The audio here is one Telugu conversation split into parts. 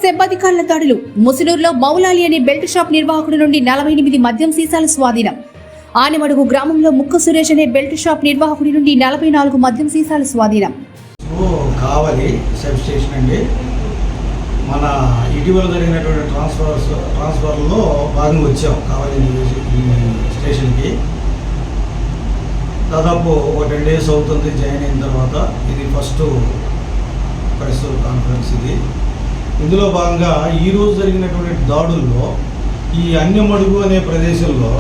సెబ్బధికారుల దాడులు. ముసునూరులో మౌలాలి అనే బెల్ట్ షాప్ నిర్వాహకుడి నుండి 48 మద్యం సీసాల స్వాధీనం. ఆనమడుగు గ్రామంలో ముక్క సురేష్ అనే బెల్ట్ షాప్ నిర్వాహకుడి నుండి 44 మద్యం సీసాల స్వాధీనం. కావలి సబ్ స్టేషన్ అండి. మన ఇటీవల జరిగినటువంటి ట్రాన్స్ఫర్లో భాగంగా వచ్చాం కావలి స్టేషన్కి. దాదాపు ఒక 10 days అవుతుంది జాయిన్ అయిన తర్వాత. ఇది ఫస్ట్ ప్రెస్ కాన్ఫరెన్స్ ఇది. ఇందులో భాగంగా ఈరోజు జరిగినటువంటి దాడుల్లో ఈ అన్యమడుగు అనే ప్రదేశంలో,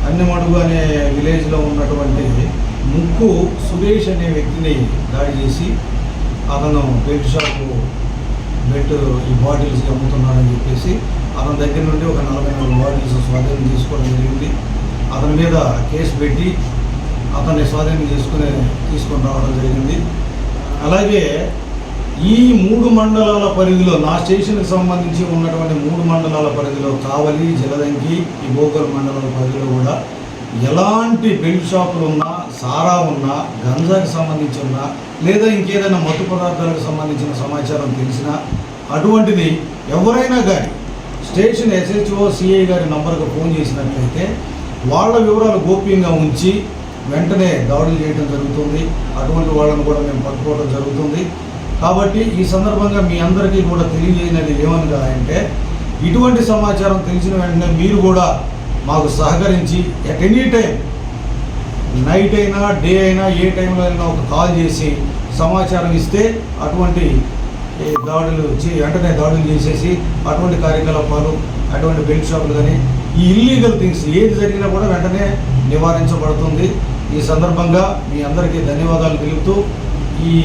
అన్యమడుగు అనే విలేజ్లో ఉన్నటువంటి ముక్కు సురేష్ అనే వ్యక్తిని దాడి చేసి అతను బెల్ట్ షాపు ఈ బాటిల్స్ అమ్ముతున్నాడని చెప్పేసి అతని దగ్గర నుండి ఒక 44 బాటిల్స్ స్వాధీనం చేసుకోవడం జరిగింది. అతని మీద కేసు పెట్టి అతన్ని స్వాధీనం తీసుకొని రావడం జరిగింది. అలాగే ఈ 3 మండలాల పరిధిలో, నా స్టేషన్కి సంబంధించి ఉన్నటువంటి 3 మండలాల పరిధిలో, కావలి, జలదంకి, ఈ భోగల్ మండలాల పరిధిలో కూడా ఎలాంటి బెల్ట్ షాపులు ఉన్నా, సారా ఉన్నా, గంజాకి సంబంధించి ఉన్నా, లేదా ఇంకేదైనా మత్తు పదార్థాలకు సంబంధించిన సమాచారం తెలిసినా అటువంటిది ఎవరైనా కానీ స్టేషన్ SHO CI గారి నంబర్కి ఫోన్ చేసినట్లయితే వాళ్ళ వివరాలు గోప్యంగా ఉంచి వెంటనే దాడులు చేయడం జరుగుతుంది. అటువంటి వాళ్ళని కూడా మేము పట్టుకోవడం జరుగుతుంది. కాబట్టి ఈ సందర్భంగా మీ అందరికీ కూడా తెలియజేయనది ఏమనగా అంటే, ఇటువంటి సమాచారం తెలిసిన వెంటనే మీరు కూడా మాకు సహకరించి ఎట్ ఎనీ టైం, నైట్ అయినా డే అయినా ఏ టైంలో అయినా ఒక కాల్ చేసి సమాచారం ఇస్తే అటువంటి వెంటనే దాడులు చేసేసి అటువంటి కార్యకలాపాలు, అటువంటి బెల్ట్ షాపులు కానీ ఈ ఇల్లీగల్ థింగ్స్ ఏది జరిగినా కూడా వెంటనే నివారించబడుతుంది. ఈ సందర్భంగా మీ అందరికీ ధన్యవాదాలు తెలుపుతూ ఈ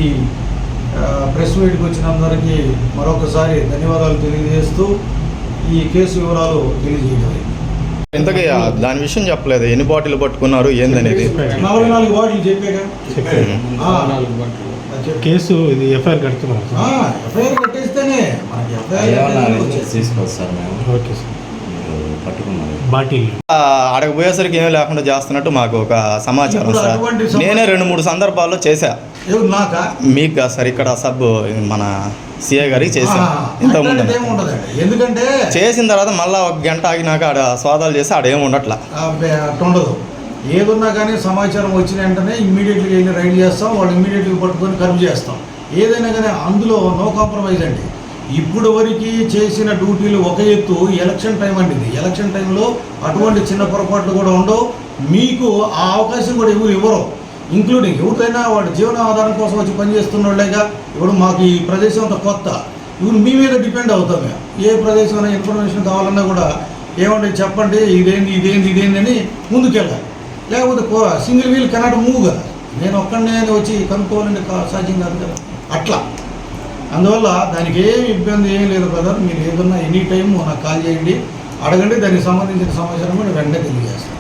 ప్రెస్ మీట్కి వచ్చిన అందరికీ మరొకసారి ధన్యవాదాలు తెలియజేస్తూ ఈ కేసు వివరాలు తెలియజేయడం. ఇంతకీ దాని విషయం చెప్పలేదు, ఎన్ని బాటిల్ పట్టుకున్నారు ఏందనేది. 44 బాటిల్ చెప్పాక కేసు ఇది ఎఫ్ఐఆర్ కడుతున్నారు. ఎఫ్ఐఆర్ కట్టేస్తేనే మనకి ఓకే సార్. బాటిల్ అడగపోయేసరికి ఏమీ లేకుండా చేస్తున్నట్టు మాకు ఒక సమాచారం సార్. నేనే 2-3 సందర్భాల్లో చేశా. మీకు కాదు సార్, ఇక్కడ సబ్ మన CI గారికి చేశాను ఇంతకుముందు. ఎందుకంటే చేసిన తర్వాత మళ్ళీ 1 గంట ఆగినాక ఆడ స్వాదాలు చేసి ఆడ ఏమి ఉండట్లా ఉండదు. ఏదున్నా కానీ సమాచారం వచ్చిన వెంటనే ఇమ్మీడియట్గా వెళ్ళి రైడ్ చేస్తాం, వాళ్ళు ఇమ్మీడియట్గా పట్టుకొని కర్వ్ చేస్తాం. ఏదైనా కానీ అందులో నో కాంప్రమైజ్ అండి. ఇప్పుడు వరకు చేసిన డ్యూటీలు ఒక ఎత్తు, ఎలక్షన్ టైం అండి ఇది. ఎలక్షన్ టైంలో అటువంటి చిన్న పొరపాట్లు కూడా ఉండవు. మీకు ఆ అవకాశం కూడా ఎవరు ఇవ్వరు, ఇంక్లూడింగ్ ఎవరికైనా వాడి జీవన ఆధారం కోసం వచ్చి పనిచేస్తున్నోళ్ళేగా. ఇప్పుడు మాకు ఈ ప్రదేశం అంతా కొత్త, ఇప్పుడు మీ మీద డిపెండ్ అవుతాం మేము. ఏ ప్రదేశం ఇన్ఫర్మేషన్ కావాలన్నా కూడా ఏమంటే చెప్పండి, ఇదేంది అని ముందుకెళ్ళాలి. లేకపోతే సింగిల్ వీల్ కెనాట్ మూవ్ కదా. నేను ఒక్కడనే వచ్చి కనుక్కోవాలంటే సాధ్యం కాదు కదా. అట్లా అందువల్ల దానికి ఏమి ఇబ్బంది ఏం లేదు బ్రదర్. మీరు ఏదన్నా ఎనీ టైం నాకు కాల్ చేయండి, అడగండి. దానికి సంబంధించిన సమాచారం కూడా వెంటనే తెలియజేస్తాను.